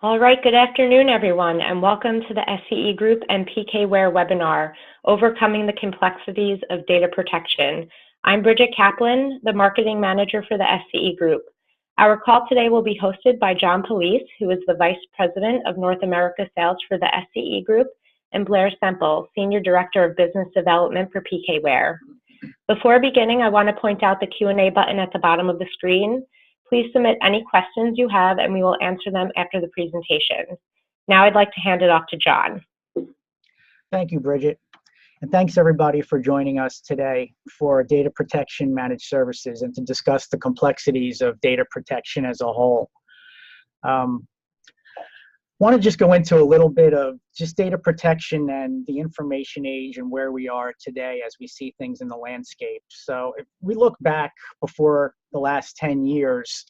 All right, good afternoon, everyone, and welcome to the SCE Group and PKWARE webinar, Overcoming the Complexities of Data Protection. I'm Bridget Kaplan, the Marketing Manager for the SCE Group. Our call today will be hosted by John Police, who is the Vice President of North America Sales for the SCE Group, and Blair Semple, Senior Director of Business Development for PKWARE. Before beginning, I want to point out the Q&A button at the bottom of the screen. Please submit any questions you have and we will answer them after the presentation. Now I'd like to hand it off to John. Thank you, Bridget. And thanks everybody for joining us today for Data Protection Managed Services and to discuss the complexities of data protection as a whole. Want to just go into a little bit of just data protection and the information age and where we are today as we see things in the landscape. So if we look back before the last 10 years,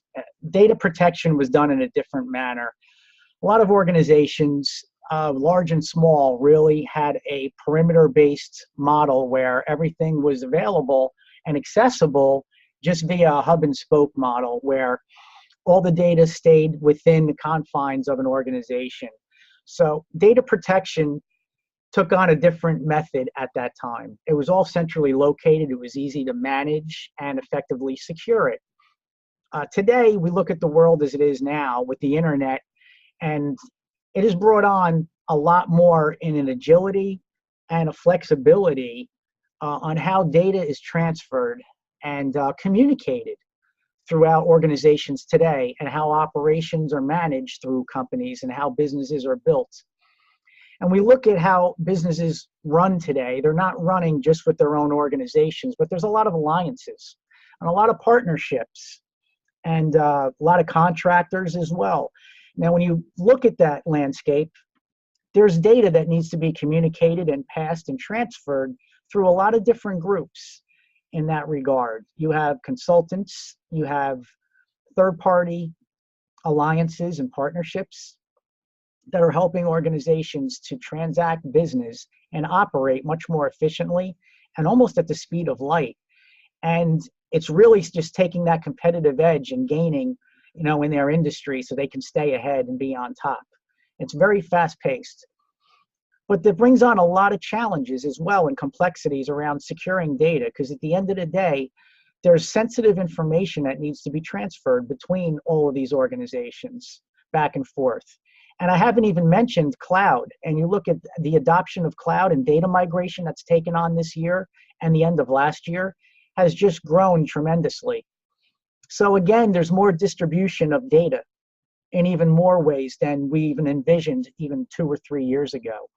data protection was done in a different manner. A lot of organizations, large and small, really had a perimeter-based model where everything was available and accessible just via a hub and spoke model where all the data stayed within the confines of an organization. So data protection took on a different method at that time. It was all centrally located, it was easy to manage and effectively secure it. Today, we look at the world as it is now with the internet, and it has brought on a lot more in an agility and a flexibility on how data is transferred and communicated throughout organizations today, and how operations are managed through companies and how businesses are built. And we look at how businesses run today. They're not running just with their own organizations, but there's a lot of alliances and a lot of partnerships and a lot of contractors as well. Now, when you look at that landscape, there's data that needs to be communicated and passed and transferred through a lot of different groups. In that regard, you have consultants, you have third-party alliances and partnerships that are helping organizations to transact business and operate much more efficiently and almost at the speed of light. And it's really just taking that competitive edge and gaining, in their industry so they can stay ahead and be on top. It's very fast-paced. But that brings on a lot of challenges as well and complexities around securing data, because at the end of the day, there's sensitive information that needs to be transferred between all of these organizations back and forth. And I haven't even mentioned cloud. And you look at the adoption of cloud and data migration that's taken on this year and the end of last year has just grown tremendously. So again, there's more distribution of data in even more ways than we even envisioned even 2 or 3 years ago.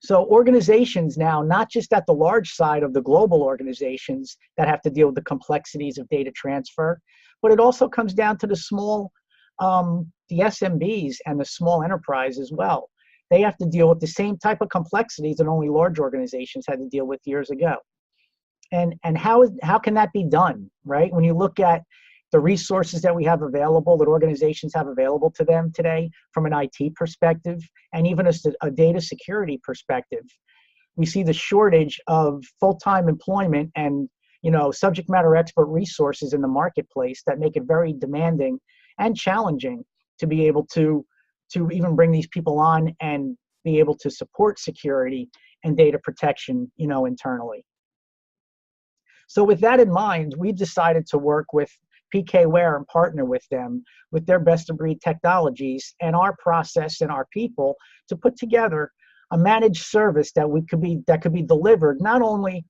So organizations now, not just at the large side of the global organizations that have to deal with the complexities of data transfer, but it also comes down to the small, the SMBs and the small enterprise as well. They have to deal with the same type of complexities that only large organizations had to deal with years ago. And how can that be done, right? When you look at the resources that we have available, that organizations have available to them today from an IT perspective, and even a data security perspective. We see the shortage of full-time employment and subject matter expert resources in the marketplace that make it very demanding and challenging to be able to even bring these people on and be able to support security and data protection, internally. So with that in mind, we decided to work with PKWARE and partner with them with their best-of-breed technologies and our process and our people to put together a managed service that could be delivered not only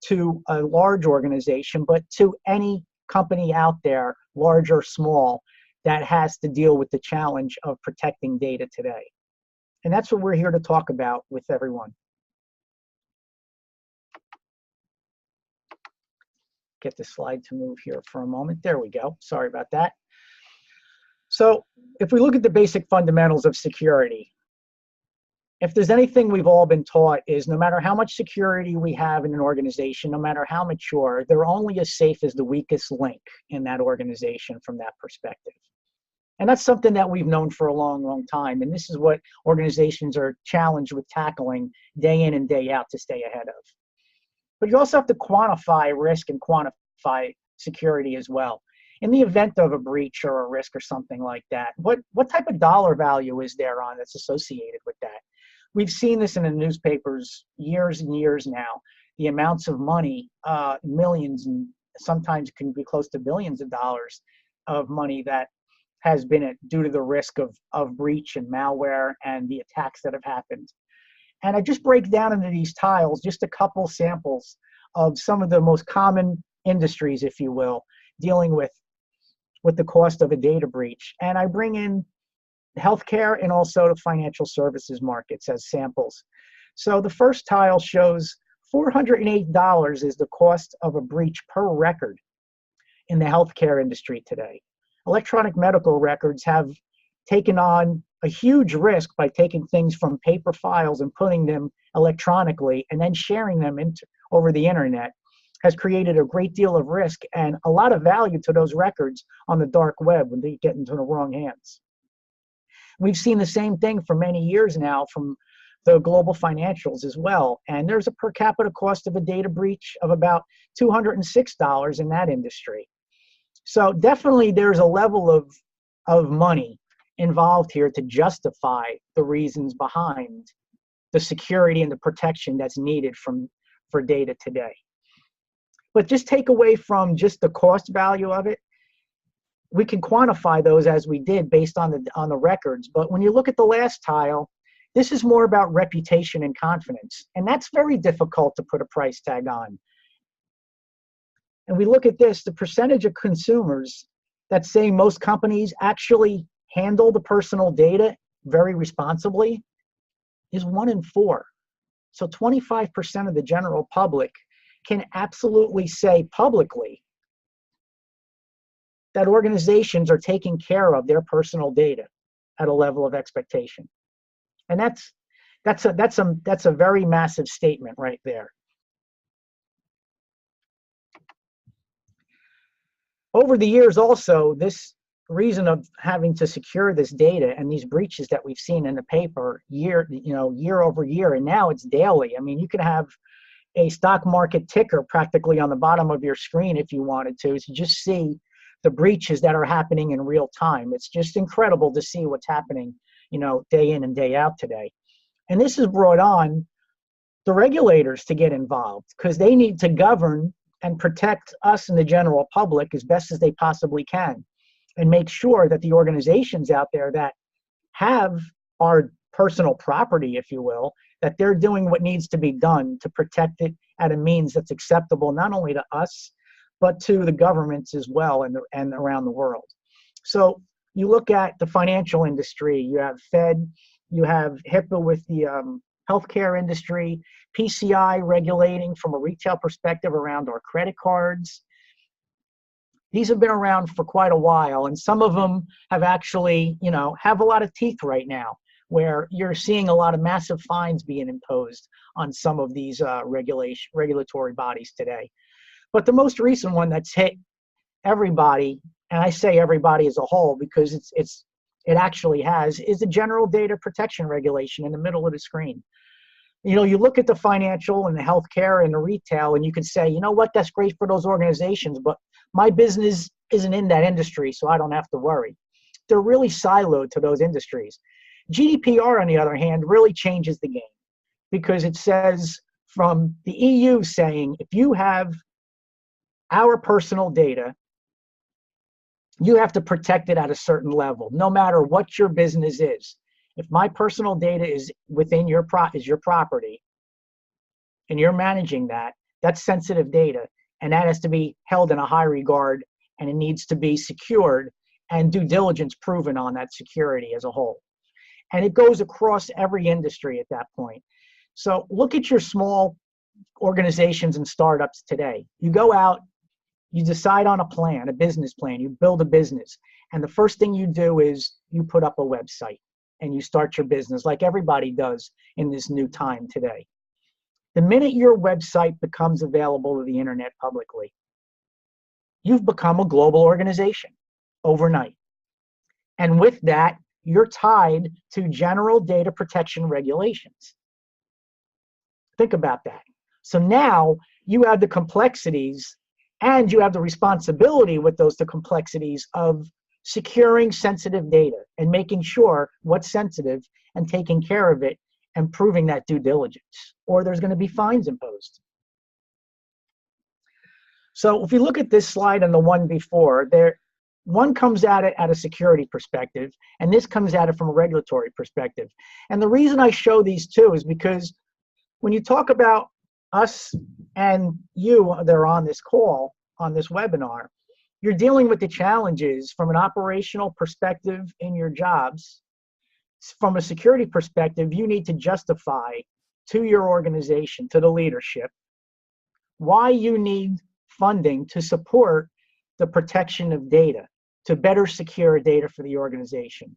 to a large organization but to any company out there, large or small, that has to deal with the challenge of protecting data today. And that's what we're here to talk about with everyone. Get the slide to move here for a moment. There we go. Sorry about that. So if we look at the basic fundamentals of security, if there's anything we've all been taught is no matter how much security we have in an organization, no matter how mature, they're only as safe as the weakest link in that organization from that perspective. And that's something that we've known for a long, long time. And this is what organizations are challenged with tackling day in and day out to stay ahead of. But you also have to quantify risk and quantify security as well. in the event of a breach or a risk or something like that, what type of dollar value is there on that's associated with that? We've seen this in the newspapers years and years now. The amounts of money, millions and sometimes can be close to billions of dollars of money that has been due to the risk of breach and malware and the attacks that have happened. And I just break down into these tiles just a couple samples of some of the most common industries, if you will, dealing with the cost of a data breach. And I bring in healthcare and also the financial services markets as samples. So the first tile shows $408 is the cost of a breach per record in the healthcare industry today. Electronic medical records have taken on a huge risk by taking things from paper files and putting them electronically and then sharing them over the internet has created a great deal of risk and a lot of value to those records on the dark web when they get into the wrong hands. We've seen the same thing for many years now from the global financials as well. And there's a per capita cost of a data breach of about $206 in that industry. So definitely there's a level of money involved here to justify the reasons behind the security and the protection that's needed for data today. But just take away from just the cost value of it, we can quantify those as we did based on the records. But when you look at the last tile, this is more about reputation and confidence. And that's very difficult to put a price tag on. And we look at this, the percentage of consumers that say most companies actually handle the personal data very responsibly is 1 in 4. So 25% of the general public can absolutely say publicly that organizations are taking care of their personal data at a level of expectation. And that's a very massive statement right there. Over the years also, this reason of having to secure this data and these breaches that we've seen in the paper year over year, and now it's daily. I mean, you could have a stock market ticker practically on the bottom of your screen if you wanted to just see the breaches that are happening in real time. It's just incredible to see what's happening, day in and day out today. And this has brought on the regulators to get involved because they need to govern and protect us and the general public as best as they possibly can and make sure that the organizations out there that have our personal property, if you will, that they're doing what needs to be done to protect it at a means that's acceptable not only to us, but to the governments as well and around the world. So you look at the financial industry, you have Fed, you have HIPAA with the healthcare industry, PCI regulating from a retail perspective around our credit cards. These have been around for quite a while, and some of them have actually, have a lot of teeth right now, where you're seeing a lot of massive fines being imposed on some of these regulatory bodies today. But the most recent one that's hit everybody, and I say everybody as a whole because it actually has, is the General Data Protection Regulation in the middle of the screen. You look at the financial and the healthcare and the retail, and you can say, you know what, that's great for those organizations, but my business isn't in that industry, so I don't have to worry. They're really siloed to those industries. GDPR, on the other hand, really changes the game because it says from the EU saying, if you have our personal data, you have to protect it at a certain level, no matter what your business is. If my personal data is within your property and you're managing that, that's sensitive data, and that has to be held in a high regard, and it needs to be secured and due diligence proven on that security as a whole. And it goes across every industry at that point. So look at your small organizations and startups today. You go out, you decide on a plan, a business plan, you build a business, and the first thing you do is you put up a website and you start your business like everybody does in this new time today. The minute your website becomes available to the internet publicly, you've become a global organization overnight. And with that, you're tied to general data protection regulations. Think about that. So now you have the complexities And you have the responsibility with those two complexities of securing sensitive data and making sure what's sensitive and taking care of it and proving that due diligence, or there's going to be fines imposed. So if you look at this slide and the one before, one comes at it at a security perspective, and this comes at it from a regulatory perspective. And the reason I show these two is because when you talk about us and you that are on this call, on this webinar, you're dealing with the challenges from an operational perspective in your jobs. From a security perspective, you need to justify to your organization, to the leadership, why you need funding to support the protection of data, to better secure data for the organization.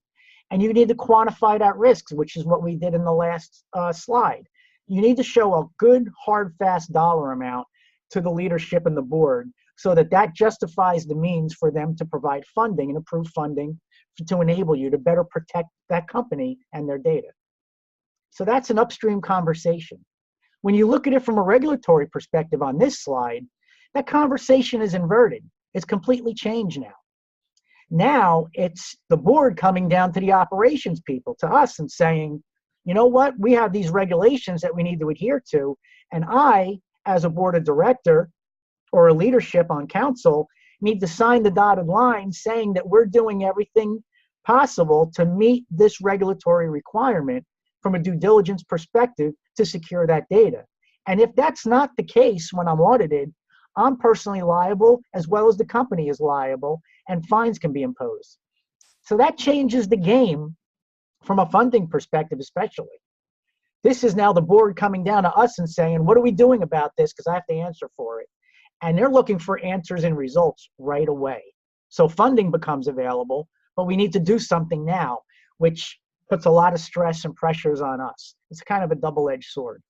And you need to quantify that risk, which is what we did in the last slide. You need to show a good, hard, fast dollar amount to the leadership and the board so that that justifies the means for them to provide funding and approve funding to enable you to better protect that company and their data. So that's an upstream conversation. When you look at it from a regulatory perspective on this slide, that conversation is inverted. It's completely changed now. Now it's the board coming down to the operations people, to us, and saying, you know what, we have these regulations that we need to adhere to, and I, as a board of director or a leadership on council, need to sign the dotted line saying that we're doing everything possible to meet this regulatory requirement from a due diligence perspective to secure that data. And if that's not the case when I'm audited, I'm personally liable as well as the company is liable, and fines can be imposed. So that changes the game from a funding perspective especially. This is now the board coming down to us and saying, what are we doing about this? Because I have to answer for it. And they're looking for answers and results right away. So funding becomes available, but we need to do something now, which puts a lot of stress and pressures on us. It's kind of a double-edged sword.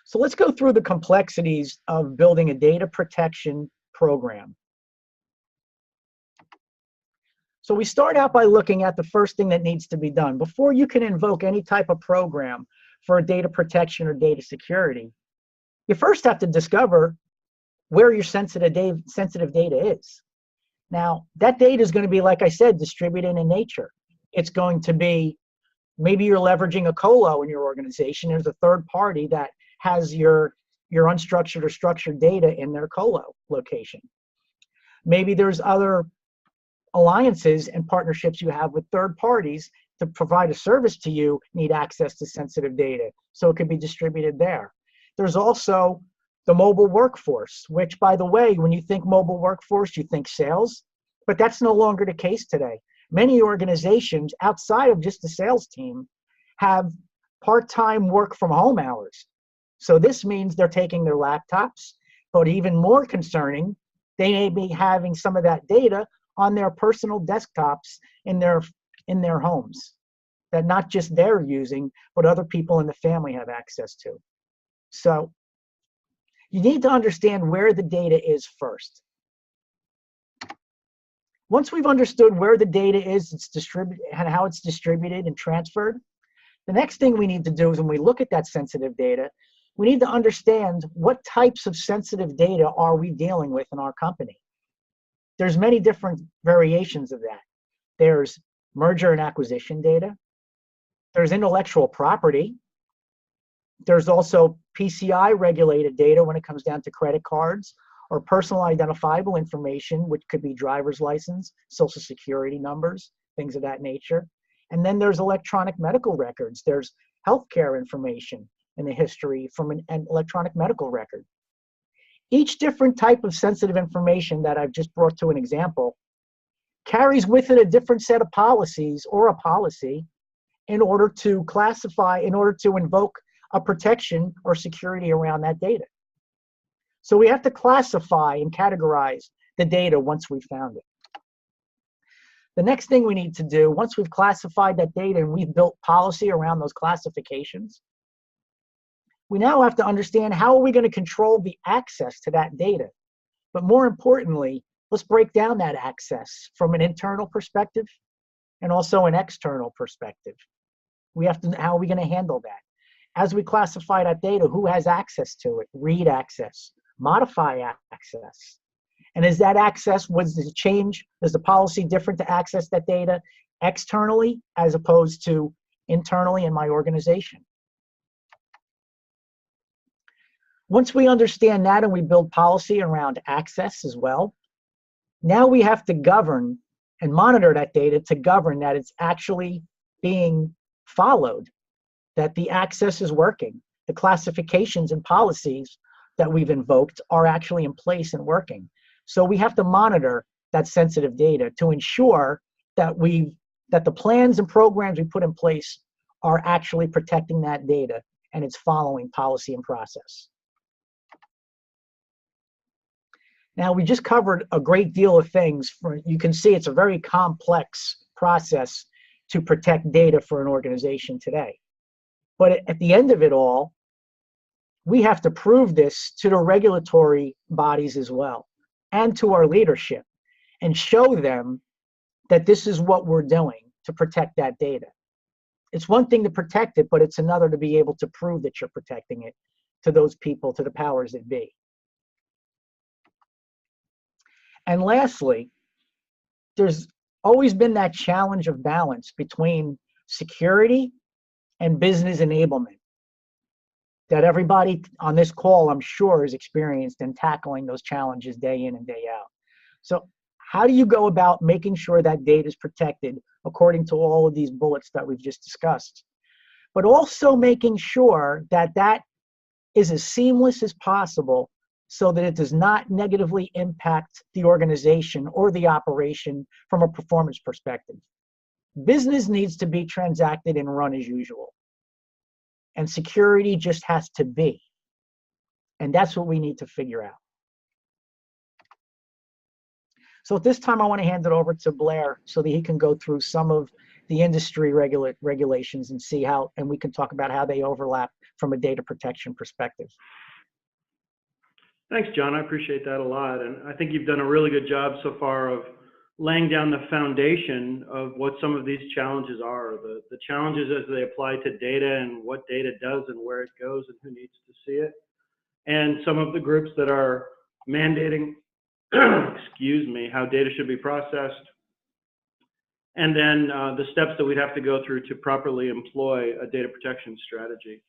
So let's go through the complexities of building a data protection program. So we start out by looking at the first thing that needs to be done. Before you can invoke any type of program for a data protection or data security, you first have to discover where your sensitive data is. Now, that data is going to be, like I said, distributed in nature. It's going to be, maybe you're leveraging a colo in your organization. There's a third party that has your unstructured or structured data in their colo location. Maybe there's other alliances and partnerships you have with third parties to provide a service to you, need access to sensitive data, so it could be distributed there. There's also the mobile workforce, which, by the way, when you think mobile workforce, you think sales, but that's no longer the case today. Many organizations outside of just the sales team have part-time work from home hours. So this means they're taking their laptops, but even more concerning, they may be having some of that data on their personal desktops in their homes that not just they're using, but other people in the family have access to. So you need to understand where the data is first. Once we've understood where the data is, it's distributed and how it's distributed and transferred, the next thing we need to do is when we look at that sensitive data, we need to understand what types of sensitive data are we dealing with in our company. There's many different variations of that. There's merger and acquisition data. There's intellectual property. There's also PCI regulated data when it comes down to credit cards or personal identifiable information, which could be driver's license, social security numbers, things of that nature. And then there's electronic medical records. There's healthcare information in the history from an electronic medical record. Each different type of sensitive information that I've just brought to an example carries with it a different set of policies or a policy in order to classify, in order to invoke a protection or security around that data. So we have to classify and categorize the data once we've found it. The next thing we need to do, once we've classified that data and we've built policy around those classifications, we now have to understand how are we going to control the access to that data. But more importantly, let's break down that access from an internal perspective and also an external perspective. We have to, how are we going to handle that? as we classify that data, who has access to it, read access, modify access. And is that access, was the change, is the policy different to access that data externally as opposed to internally in my organization? Once we understand that and we build policy around access as well, now we have to govern and monitor that data to govern that it's actually being followed, that the access is working, the classifications and policies that we've invoked are actually in place and working. So we have to monitor that sensitive data to ensure that the plans and programs we put in place are actually protecting that data and it's following policy and process. Now, we just covered a great deal of things. You can see it's a very complex process to protect data for an organization today. But at the end of it all, we have to prove this to the regulatory bodies as well and to our leadership and show them that this is what we're doing to protect that data. It's one thing to protect it, but it's another to be able to prove that you're protecting it to those people, to the powers that be. And lastly, there's always been that challenge of balance between security and business enablement that everybody on this call, I'm sure, has experienced in tackling those challenges day in and day out. So how do you go about making sure that data is protected according to all of these bullets that we've just discussed, but also making sure that that is as seamless as possible so that it does not negatively impact the organization or the operation from a performance perspective? Business needs to be transacted and run as usual. And security just has to be. And that's what we need to figure out. So at this time, I want to hand it over to Blair so that he can go through some of the industry regulations and see how, and we can talk about how they overlap from a data protection perspective. Thanks, John. I appreciate that a lot. And I think you've done a really good job so far of laying down the foundation of what some of these challenges are, the challenges as they apply to data and what data does and where it goes and who needs to see it, and some of the groups that are mandating, excuse me, how data should be processed, and then the steps that we'd have to go through to properly employ a data protection strategy.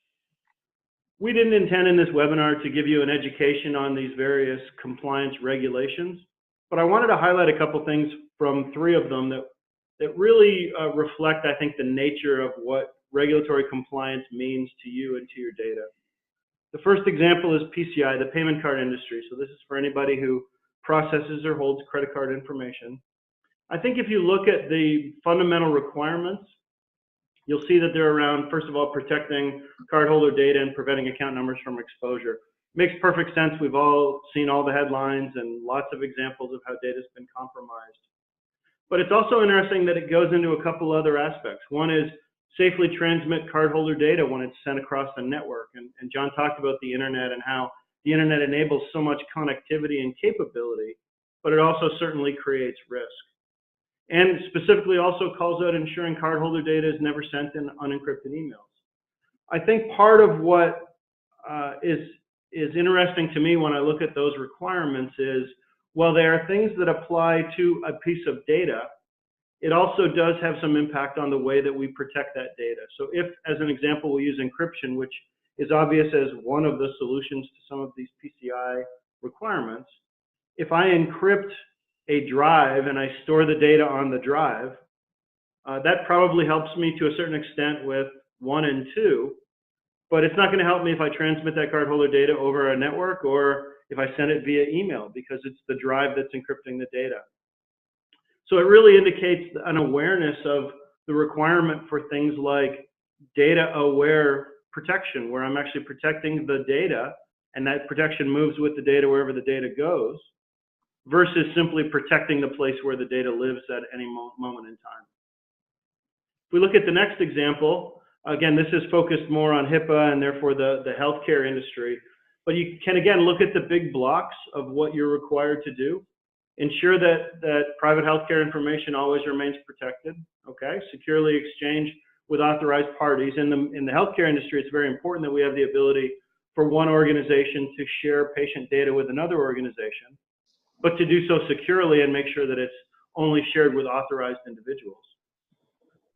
We didn't intend in this webinar to give you an education on these various compliance regulations, but I wanted to highlight a couple things from 3 of them that really reflect, I think, the nature of what regulatory compliance means to you and to your data. The first example is PCI, the payment card industry. So this is for anybody who processes or holds credit card information. I think if you look at the fundamental requirements, you'll see that they're around, first of all, protecting cardholder data and preventing account numbers from exposure. Makes perfect sense. We've all seen all the headlines and lots of examples of how data's been compromised. But it's also interesting that it goes into a couple other aspects. One is safely transmit cardholder data when it's sent across the network. And John talked about the internet and how the internet enables so much connectivity and capability, but it also certainly creates risk. And specifically also calls out ensuring cardholder data is never sent in unencrypted emails. I think part of what is interesting to me when I look at those requirements is, while there are things that apply to a piece of data, it also does have some impact on the way that we protect that data. So if, as an example, we use encryption, which is obvious as one of the solutions to some of these PCI requirements, if I encrypt a drive and I store the data on the drive, that probably helps me to a certain extent with 1 and 2, but it's not going to help me if I transmit that cardholder data over a network or if I send it via email, because it's the drive that's encrypting the data. So it really indicates an awareness of the requirement for things like data-aware protection, where I'm actually protecting the data and that protection moves with the data wherever the data goes, versus simply protecting the place where the data lives at any moment in time. If we look at the next example, again, this is focused more on HIPAA and therefore the healthcare industry, but you can again look at the big blocks of what you're required to do. Ensure that private healthcare information always remains protected, okay? Securely exchange with authorized parties. In the healthcare industry, it's very important that we have the ability for one organization to share patient data with another organization, but to do so securely and make sure that it's only shared with authorized individuals.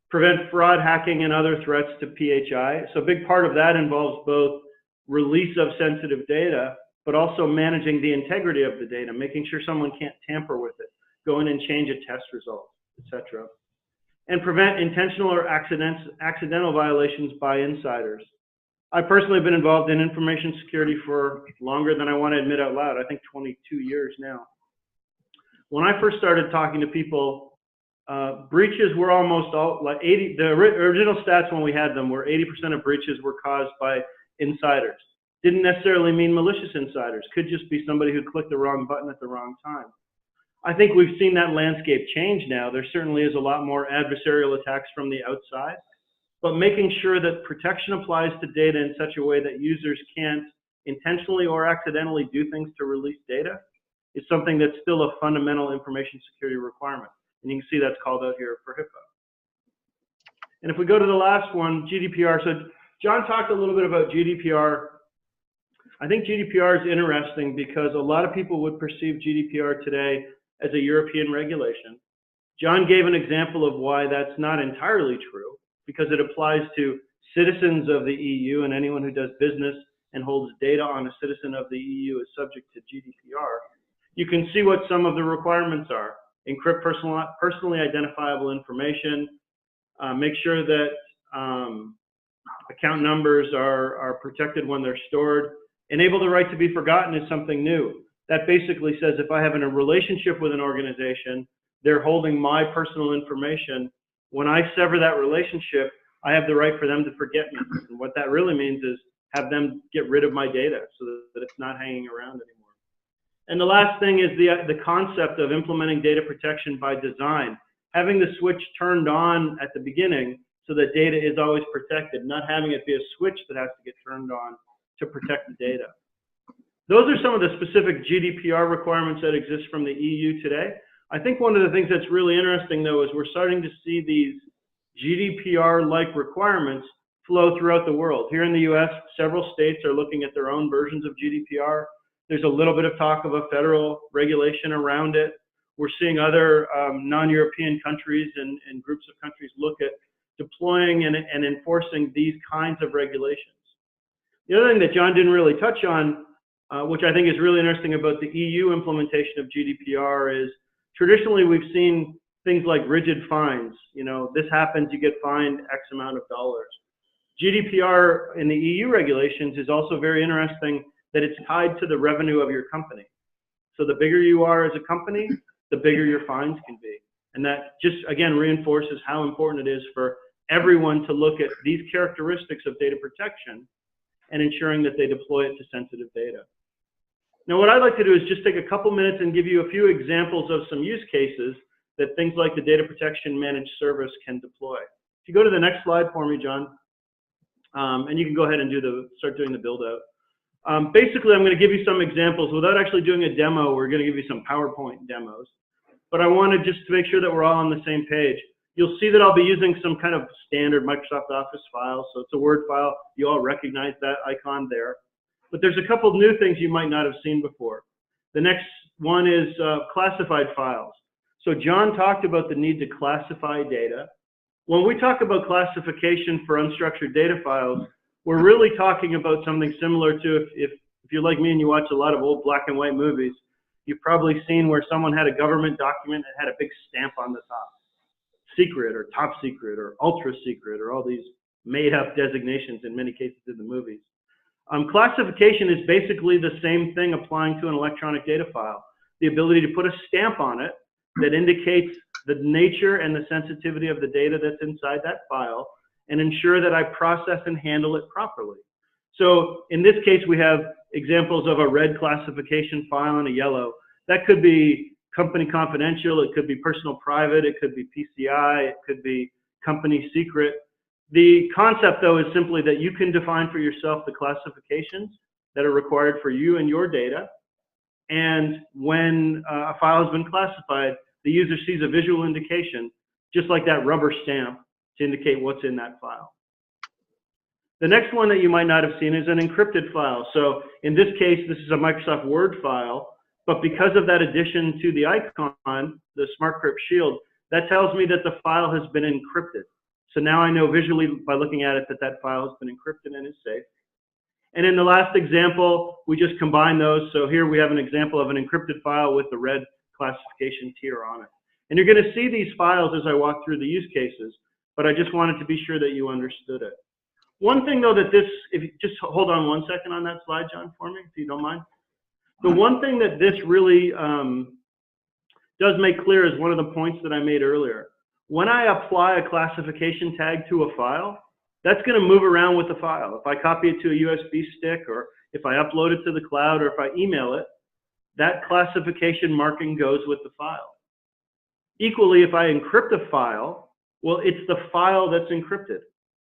Prevent fraud, hacking, and other threats to PHI. So a big part of that involves both release of sensitive data, but also managing the integrity of the data, making sure someone can't tamper with it, go in and change a test result, etc. And prevent intentional or accidental violations by insiders. I personally have been involved in information security for longer than I want to admit out loud. I think 22 years now. When I first started talking to people, breaches were almost all, like 80, the original stats when we had them were 80% of breaches were caused by insiders. Didn't necessarily mean malicious insiders. Could just be somebody who clicked the wrong button at the wrong time. I think we've seen that landscape change now. There certainly is a lot more adversarial attacks from the outside, but making sure that protection applies to data in such a way that users can't intentionally or accidentally do things to release data is something that's still a fundamental information security requirement. And you can see that's called out here for HIPAA. And if we go to the last one, GDPR. So John talked a little bit about GDPR. I think GDPR is interesting because a lot of people would perceive GDPR today as a European regulation. John gave an example of why that's not entirely true, because it applies to citizens of the EU, and anyone who does business and holds data on a citizen of the EU is subject to GDPR. You can see what some of the requirements are. Encrypt personally identifiable information, make sure that account numbers are protected when they're stored. Enable the right to be forgotten is something new. That basically says if I have a relationship with an organization, they're holding my personal information. When I sever that relationship, I have the right for them to forget me. And what that really means is have them get rid of my data so that it's not hanging around anymore. And the last thing is the concept of implementing data protection by design. Having the switch turned on at the beginning so that data is always protected, not having it be a switch that has to get turned on to protect the data. Those are some of the specific GDPR requirements that exist from the EU today. I think one of the things that's really interesting, though, is we're starting to see these GDPR-like requirements flow throughout the world. Here in the US, several states are looking at their own versions of GDPR. There's a little bit of talk of a federal regulation around it. We're seeing other non-European countries and groups of countries look at deploying and enforcing these kinds of regulations. The other thing that John didn't really touch on, which I think is really interesting about the EU implementation of GDPR, is traditionally we've seen things like rigid fines. You know, this happens, you get fined X amount of dollars. GDPR in the EU regulations is also very interesting that it's tied to the revenue of your company. So the bigger you are as a company, the bigger your fines can be. And that just, again, reinforces how important it is for everyone to look at these characteristics of data protection and ensuring that they deploy it to sensitive data. Now, what I'd like to do is just take a couple minutes and give you a few examples of some use cases that things like the Data Protection Managed Service can deploy. If you go to the next slide for me, John, and you can go ahead and start doing the build out. Basically, I'm going to give you some examples. Without actually doing a demo, we're going to give you some PowerPoint demos. But I wanted just to make sure that we're all on the same page. You'll see that I'll be using some kind of standard Microsoft Office file. So it's a Word file. You all recognize that icon there. But there's a couple new things you might not have seen before. The next one is classified files. So John talked about the need to classify data. When we talk about classification for unstructured data files, we're really talking about something similar to if you're like me and you watch a lot of old black and white movies, you've probably seen where someone had a government document that had a big stamp on the top. Secret or top secret or ultra secret or all these made up designations in many cases in the movies. Classification is basically the same thing applying to an electronic data file. The ability to put a stamp on it that indicates the nature and the sensitivity of the data that's inside that file and ensure that I process and handle it properly. So in this case, we have examples of a red classification file and a yellow. That could be company confidential, it could be personal private, it could be PCI, it could be company secret. The concept, though, is simply that you can define for yourself the classifications that are required for you and your data. And when a file has been classified, the user sees a visual indication, just like that rubber stamp, to indicate what's in that file. The next one that you might not have seen is an encrypted file. So in this case, this is a Microsoft Word file, but because of that addition to the icon, the SmartCrypt Shield, that tells me that the file has been encrypted. So now I know visually by looking at it that that file has been encrypted and is safe. And in the last example, we just combine those. So here we have an example of an encrypted file with the red classification tier on it. And you're going to see these files as I walk through the use cases, but I just wanted to be sure that you understood it. One thing though that this, if you just hold on 1 second on that slide, John, for me, if you don't mind. The one thing that this really does make clear is one of the points that I made earlier. When I apply a classification tag to a file, that's going to move around with the file. If I copy it to a USB stick, or if I upload it to the cloud, or if I email it, that classification marking goes with the file. Equally, if I encrypt a file, well, it's the file that's encrypted.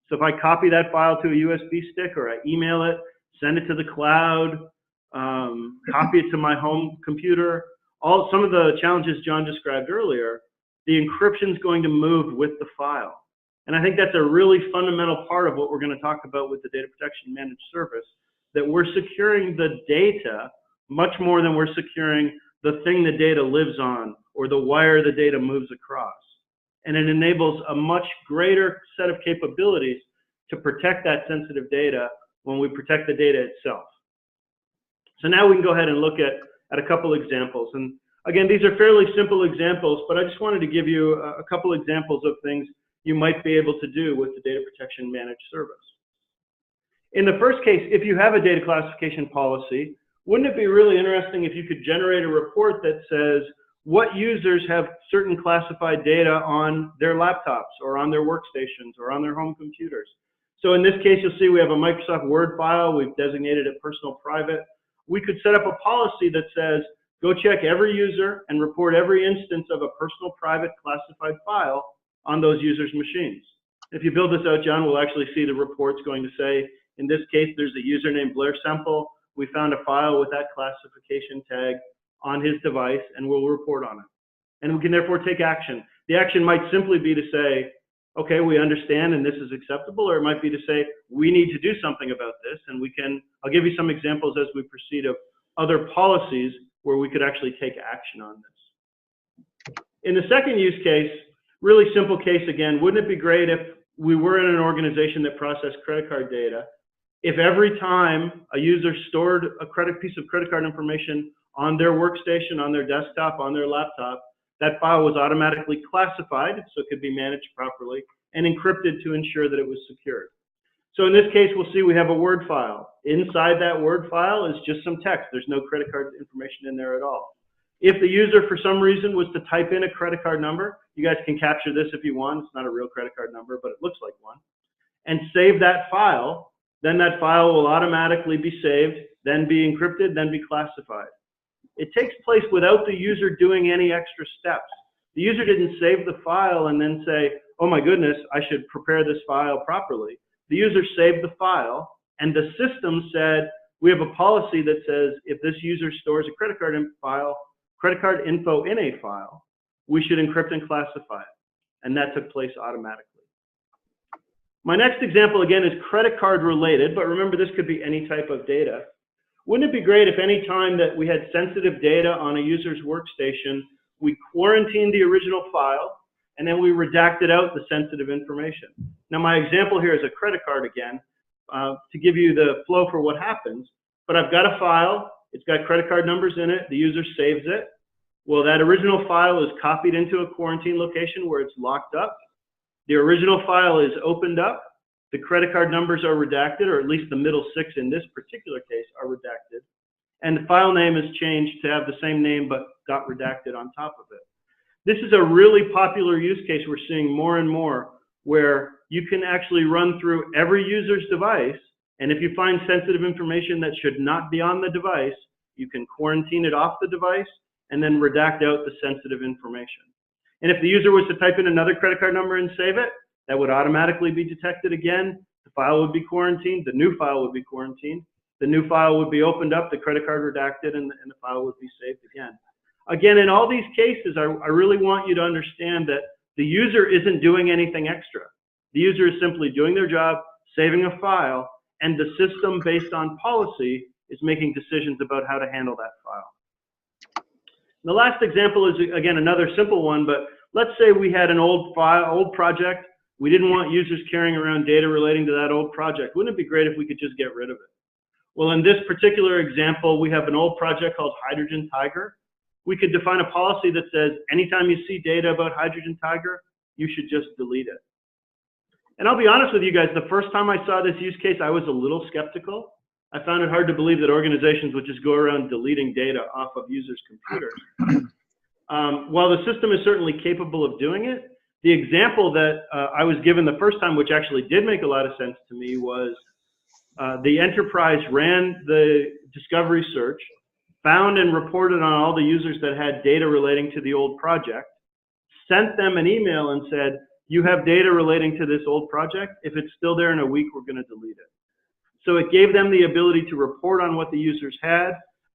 So if I copy that file to a USB stick, or I email it, send it to the cloud, copy it to my home computer, some of the challenges John described earlier, the encryption is going to move with the file. And I think that's a really fundamental part of what we're going to talk about with the Data Protection Managed Service, that we're securing the data much more than we're securing the thing the data lives on or the wire the data moves across. And it enables a much greater set of capabilities to protect that sensitive data when we protect the data itself. So now we can go ahead and look at a couple examples. And again, these are fairly simple examples, but I just wanted to give you a couple examples of things you might be able to do with the Data Protection Managed Service. In the first case, if you have a data classification policy, wouldn't it be really interesting if you could generate a report that says what users have certain classified data on their laptops or on their workstations or on their home computers? So in this case, you'll see we have a Microsoft Word file. We've designated it personal private. We could set up a policy that says, go check every user and report every instance of a personal private classified file on those users' machines. If you build this out, John, we'll actually see the report's going to say, in this case, there's a user named Blair Semple. We found a file with that classification tag on his device, and we'll report on it. And we can therefore take action. The action might simply be to say, okay, we understand and this is acceptable, or it might be to say, we need to do something about this, and I'll give you some examples as we proceed of other policies where we could actually take action on this. In the second use case, really simple case again, wouldn't it be great if we were in an organization that processed credit card data, if every time a user stored a piece of credit card information on their workstation, on their desktop, on their laptop, that file was automatically classified so it could be managed properly and encrypted to ensure that it was secured. So in this case, we'll see we have a Word file. Inside that Word file is just some text. There's no credit card information in there at all. If the user for some reason was to type in a credit card number, you guys can capture this if you want. It's not a real credit card number, but it looks like one. And save that file, then that file will automatically be saved, then be encrypted, then be classified. It takes place without the user doing any extra steps. The user didn't save the file and then say, oh my goodness, I should prepare this file properly. The user saved the file, and the system said, we have a policy that says if this user stores a credit card info in a file, we should encrypt and classify it. And that took place automatically. My next example, again, is credit card related, but remember this could be any type of data. Wouldn't it be great if any time that we had sensitive data on a user's workstation, we quarantined the original file and then we redacted out the sensitive information? Now my example here is a credit card again, to give you the flow for what happens, but I've got a file, it's got credit card numbers in it, the user saves it. Well, that original file is copied into a quarantine location where it's locked up. The original file is opened up. The credit card numbers are redacted, or at least the middle 6 in this particular case are redacted. And the file name is changed to have the same name but got redacted on top of it. This is a really popular use case we're seeing more and more, where you can actually run through every user's device, and if you find sensitive information that should not be on the device, you can quarantine it off the device and then redact out the sensitive information. And if the user was to type in another credit card number and save it, that would automatically be detected again. The file would be quarantined, the new file would be quarantined, the new file would be opened up, the credit card redacted, and the file would be saved again. Again, in all these cases, I really want you to understand that the user isn't doing anything extra. The user is simply doing their job, saving a file, and the system, based on policy, is making decisions about how to handle that file. The last example is, again, another simple one, but let's say we had an old project. We didn't want users carrying around data relating to that old project. Wouldn't it be great if we could just get rid of it? Well, in this particular example, we have an old project called Hydrogen Tiger. We could define a policy that says anytime you see data about Hydrogen Tiger, you should just delete it. And I'll be honest with you guys, the first time I saw this use case, I was a little skeptical. I found it hard to believe that organizations would just go around deleting data off of users' computers. While the system is certainly capable of doing it, the example that I was given the first time, which actually did make a lot of sense to me, was the enterprise ran the discovery search, found and reported on all the users that had data relating to the old project, sent them an email and said, you have data relating to this old project. If it's still there in a week, we're going to delete it. So it gave them the ability to report on what the users had,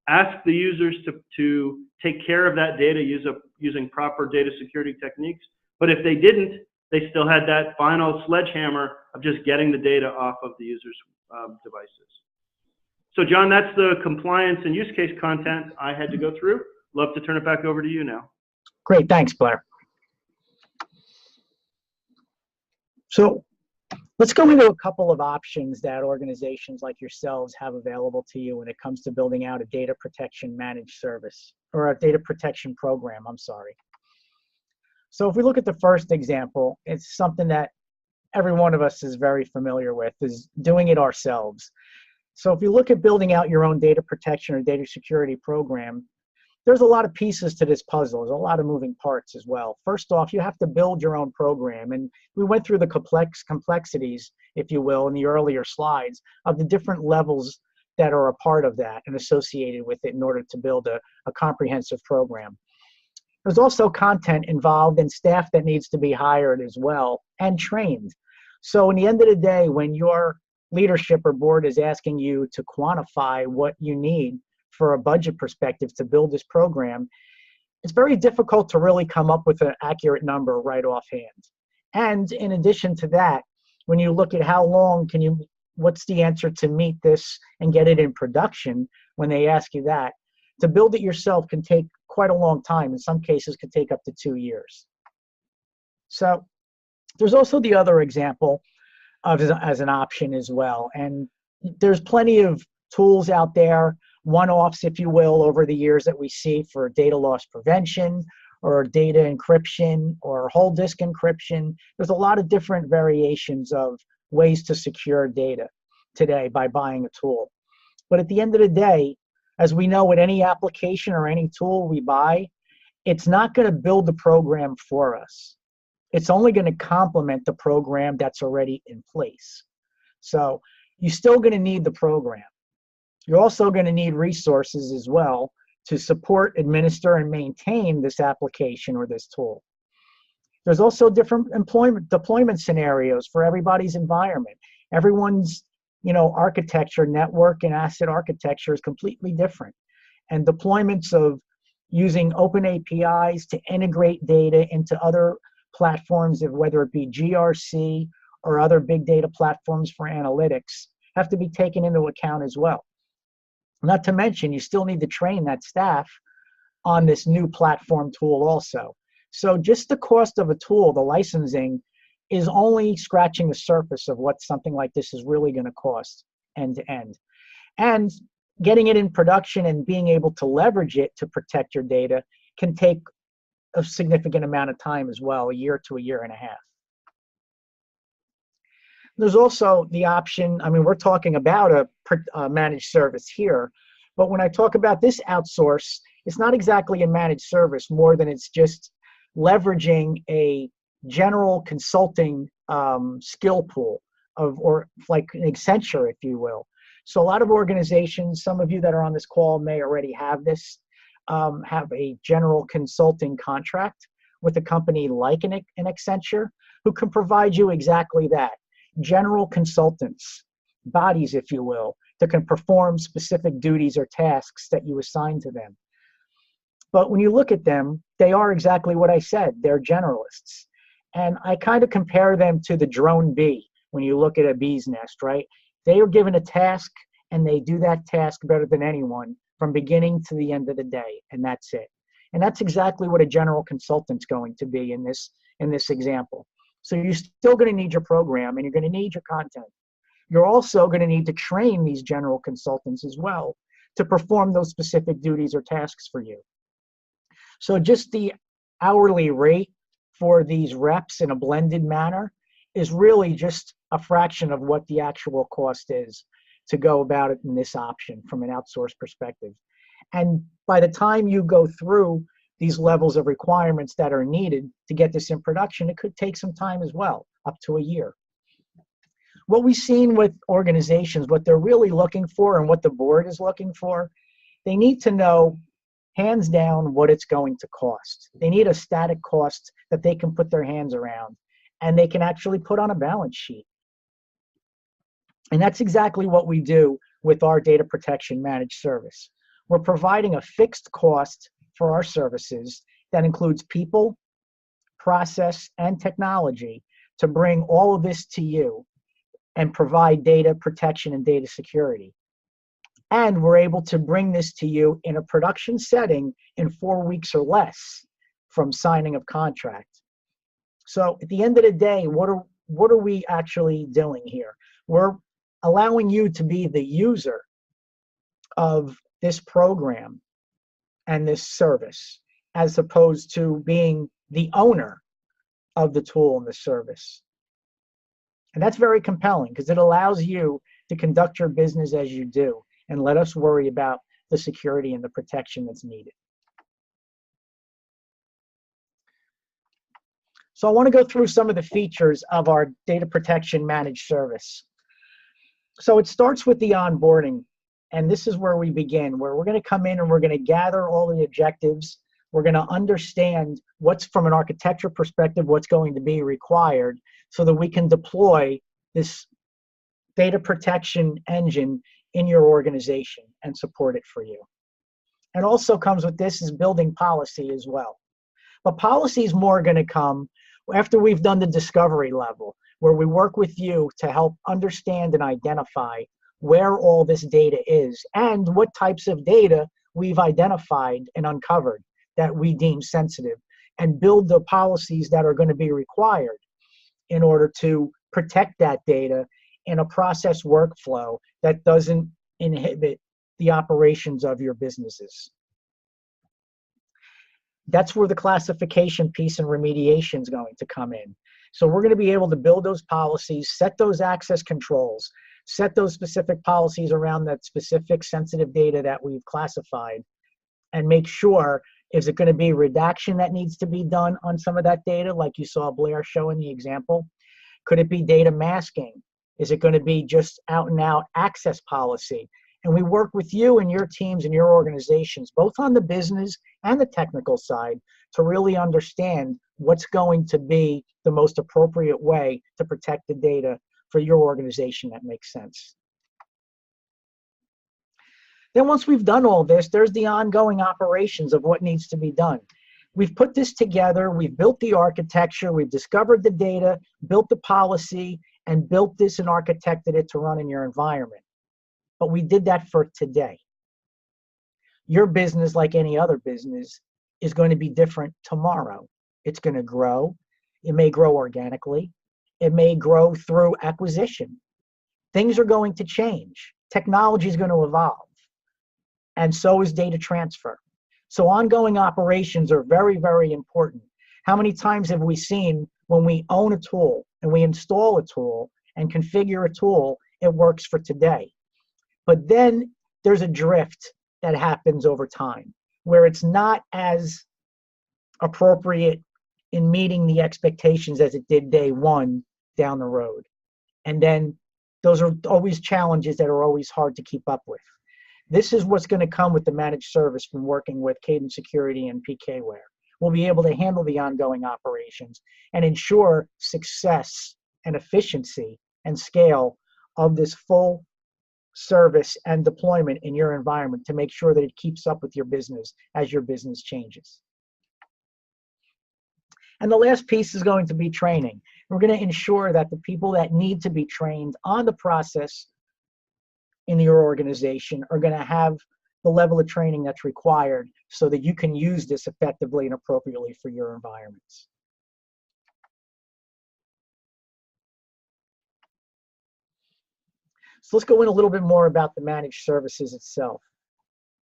ask the users to take care of that data using proper data security techniques. But if they didn't, they still had that final sledgehammer of just getting the data off of the users' devices. So John, that's the compliance and use case content I had to go through. Love to turn it back over to you now. Great, thanks, Blair. So let's go into a couple of options that organizations like yourselves have available to you when it comes to building out a data protection managed service, or a data protection program, I'm sorry. So if we look at the first example, it's something that every one of us is very familiar with, is doing it ourselves. So if you look at building out your own data protection or data security program, there's a lot of pieces to this puzzle. There's a lot of moving parts as well. First off, you have to build your own program. And we went through the complexities, if you will, in the earlier slides of the different levels that are a part of that and associated with it in order to build a comprehensive program. There's also content involved and staff that needs to be hired as well and trained. So in the end of the day, when your leadership or board is asking you to quantify what you need for a budget perspective to build this program, it's very difficult to really come up with an accurate number right offhand. And in addition to that, when you look at how long what's the answer to meet this and get it in production, when they ask you that, to build it yourself can take quite a long time. In some cases, could take up to 2 years. So there's also the other example as an option as well. And there's plenty of tools out there, one-offs, if you will, over the years that we see for data loss prevention or data encryption or whole disk encryption. There's a lot of different variations of ways to secure data today by buying a tool. But at the end of the day, as we know with any application or any tool we buy, it's not going to build the program for us. It's only going to complement the program that's already in place. So you're still going to need the program. You're also going to need resources as well to support, administer, and maintain this application or this tool. There's also different deployment scenarios for everybody's environment. Everyone's architecture, network, and asset architecture is completely different. And deployments of using open APIs to integrate data into other platforms, whether it be GRC or other big data platforms for analytics, have to be taken into account as well. Not to mention, you still need to train that staff on this new platform tool also. So just the cost of a tool, the licensing, is only scratching the surface of what something like this is really going to cost end to end. And getting it in production and being able to leverage it to protect your data can take a significant amount of time as well, a year to a year and a half. There's also the option, we're talking about a managed service here, but when I talk about this outsource, it's not exactly a managed service more than it's just leveraging a general consulting skill pool or like an Accenture, if you will. So a lot of organizations, some of you that are on this call may already have this, have a general consulting contract with a company like an Accenture who can provide you exactly that. General consultants, bodies, if you will, that can perform specific duties or tasks that you assign to them. But when you look at them, they are exactly what I said. They're generalists. And I kind of compare them to the drone bee when you look at a bee's nest, right? They are given a task and they do that task better than anyone from beginning to the end of the day, and that's it. And that's exactly what a general consultant's going to be in this example. So you're still going to need your program and you're going to need your content. You're also going to need to train these general consultants as well to perform those specific duties or tasks for you. So just the hourly rate for these reps in a blended manner is really just a fraction of what the actual cost is to go about it in this option from an outsourced perspective. And by the time you go through these levels of requirements that are needed to get this in production, it could take some time as well, up to a year. What we've seen with organizations, what they're really looking for and what the board is looking for, they need to know hands down what it's going to cost. They need a static cost that they can put their hands around and they can actually put on a balance sheet. And that's exactly what we do with our data protection managed service. We're providing a fixed cost for our services that includes people, process, and technology to bring all of this to you and provide data protection and data security. And we're able to bring this to you in a production setting in 4 weeks or less from signing of contract. So at the end of the day, what are we actually doing here? We're allowing you to be the user of this program and this service, as opposed to being the owner of the tool and the service. And that's very compelling because it allows you to conduct your business as you do and let us worry about the security and the protection that's needed. So I want to go through some of the features of our data protection managed service. So it starts with the onboarding, and this is where we begin, where we're going to come in and we're going to gather all the objectives. We're going to understand what's, from an architecture perspective, what's going to be required so that we can deploy this data protection engine in your organization and support it for you. And also comes with this is building policy as well. But policy is more going to come after we've done the discovery level, where we work with you to help understand and identify where all this data is and what types of data we've identified and uncovered that we deem sensitive, and build the policies that are going to be required in order to protect that data in a process workflow that doesn't inhibit the operations of your businesses. That's where the classification piece and remediation is going to come in. So we're going to be able to build those policies, set those access controls, set those specific policies around that specific sensitive data that we've classified, and make sure, is it going to be redaction that needs to be done on some of that data, like you saw Blair show in the example? Could it be data masking? Is it going to be just out and out access policy? And we work with you and your teams and your organizations, both on the business and the technical side, to really understand what's going to be the most appropriate way to protect the data for your organization that makes sense. Then once we've done all this, there's the ongoing operations of what needs to be done. We've put this together, we've built the architecture, we've discovered the data, built the policy, and built this and architected it to run in your environment. But we did that for today. Your business, like any other business, is going to be different tomorrow. It's going to grow. It may grow organically. It may grow through acquisition. Things are going to change. Technology is going to evolve. And so is data transfer. So ongoing operations are very, very important. How many times have we seen when we own a tool and we install a tool and configure a tool, it works for today? But then there's a drift that happens over time where it's not as appropriate in meeting the expectations as it did day one down the road. And then those are always challenges that are always hard to keep up with. This is what's going to come with the managed service from working with Cadence Security and PKWARE. We'll be able to handle the ongoing operations and ensure success and efficiency and scale of this full service and deployment in your environment to make sure that it keeps up with your business as your business changes. And the last piece is going to be training. We're going to ensure that the people that need to be trained on the process in your organization are going to have the level of training that's required so that you can use this effectively and appropriately for your environments. So let's go in a little bit more about the managed services itself.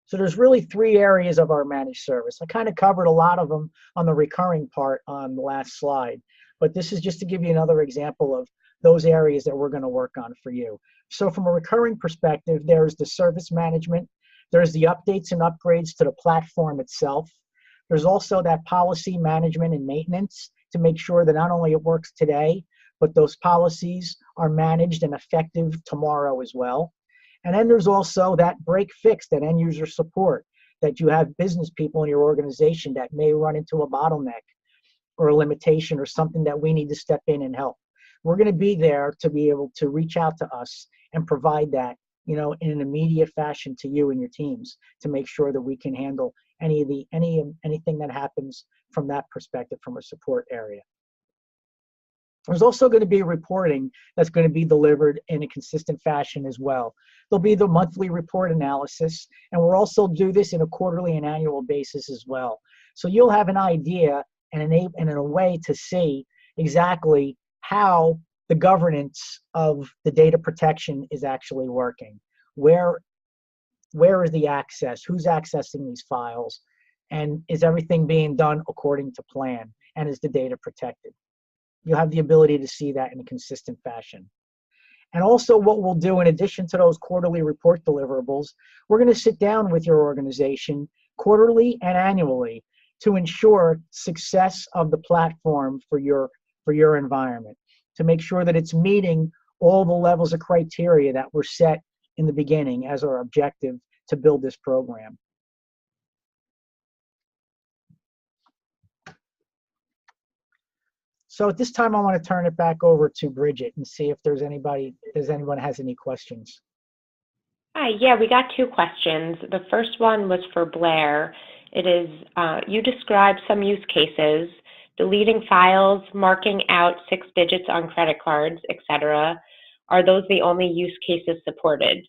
So there's really 3 areas of our managed service. I kind of covered a lot of them on the recurring part on the last slide, but this is just to give you another example of those areas that we're going to work on for you. So from a recurring perspective, there's the service management, there's the updates and upgrades to the platform itself. There's also that policy management and maintenance to make sure that not only it works today, but those policies are managed and effective tomorrow as well. And then there's also that break fix, that end user support, that you have business people in your organization that may run into a bottleneck or a limitation or something that we need to step in and help. We're going to be there to be able to reach out to us and provide that, in an immediate fashion to you and your teams to make sure that we can handle anything that happens from that perspective from a support area. There's also going to be reporting that's going to be delivered in a consistent fashion as well. There'll be the monthly report analysis, and we'll also do this in a quarterly and annual basis as well. So you'll have an idea and a way to see exactly how the governance of the data protection is actually working. Where is the access? Who's accessing these files? And is everything being done according to plan? And is the data protected? You'll have the ability to see that in a consistent fashion. And also what we'll do in addition to those quarterly report deliverables, we're going to sit down with your organization quarterly and annually to ensure success of the platform for your environment, to make sure that it's meeting all the levels of criteria that were set in the beginning as our objective to build this program. So at this time, I want to turn it back over to Bridget and see if anyone has any questions. Hi, yeah, we got 2 questions. The first one was for Blair. It is, you described some use cases, deleting files, marking out 6 digits on credit cards, etc. Are those the only use cases supported?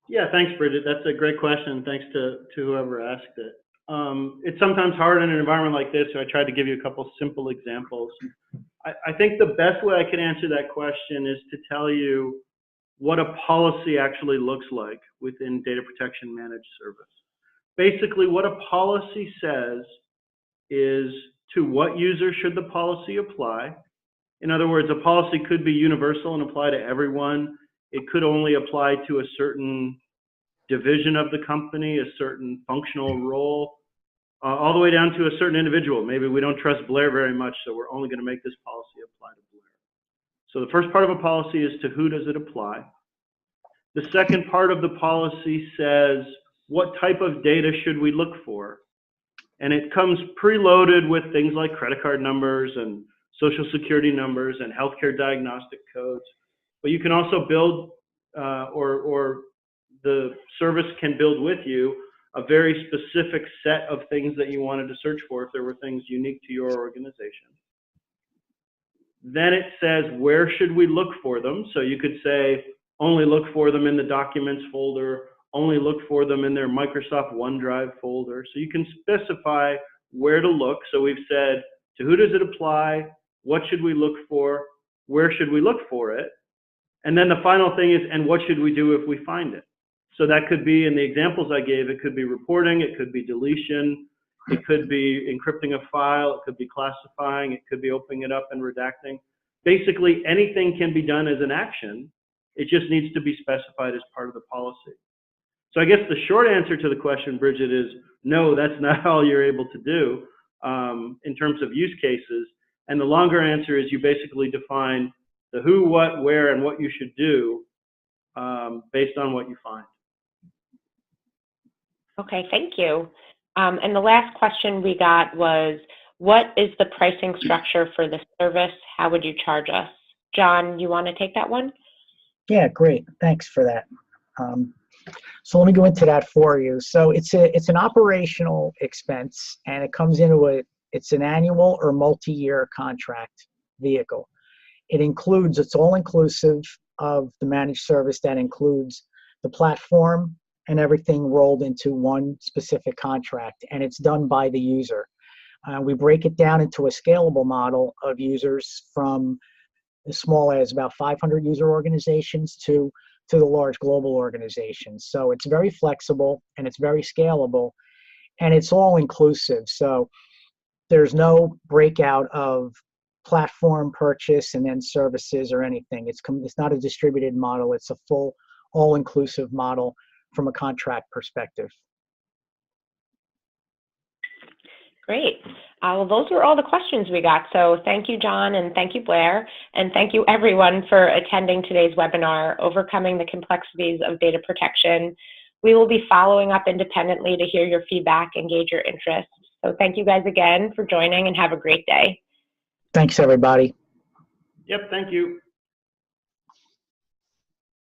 Yeah, thanks, Bridget. That's a great question. Thanks to whoever asked it. It's sometimes hard in an environment like this, so I tried to give you a couple simple examples. I think the best way I can answer that question is to tell you what a policy actually looks like within Data Protection Managed Service. Basically, what a policy says is to what user should the policy apply. In other words, a policy could be universal and apply to everyone. It could only apply to a certain division of the company, a certain functional role, all the way down to a certain individual. Maybe we don't trust Blair very much, so we're only going to make this policy apply to Blair. So the first part of a policy is to who does it apply. The second part of the policy says what type of data should we look for. And it comes preloaded with things like credit card numbers and social security numbers and healthcare diagnostic codes. But you can also build, or the service can build with you, a very specific set of things that you wanted to search for if there were things unique to your organization. Then it says, where should we look for them? So you could say, only look for them in the documents folder, only look for them in their Microsoft OneDrive folder. So you can specify where to look. So we've said, to who does it apply? What should we look for? Where should we look for it? And then the final thing is, and what should we do if we find it? So that could be, in the examples I gave, it could be reporting, it could be deletion, it could be encrypting a file, it could be classifying, it could be opening it up and redacting. Basically, anything can be done as an action. It just needs to be specified as part of the policy. So I guess the short answer to the question, Bridget, is no, that's not all you're able to do in terms of use cases. And the longer answer is you basically define the who, what, where, and what you should do based on what you find. Okay, thank you. And the last question we got was, what is the pricing structure for the service? How would you charge us? John, you want to take that one? Yeah, great. Thanks for that. So let me go into that for you. So it's an operational expense, and it comes into It's an annual or multi-year contract vehicle. It's all inclusive of the managed service that includes the platform and everything rolled into one specific contract, and it's done by the user. We break it down into a scalable model of users from as small as about 500 user organizations to the large global organizations. So it's very flexible and it's very scalable, and it's all inclusive. So there's no breakout of platform purchase and then services or anything. It's not a distributed model. It's a full all-inclusive model from a contract perspective. Great. Well, those were all the questions we got. So thank you, John, and thank you, Blair, and thank you everyone for attending today's webinar, Overcoming the Complexities of Data Protection. We will be following up independently to hear your feedback and gauge your interest. So thank you guys again for joining, and have a great day. Thanks, everybody. Yep, thank you.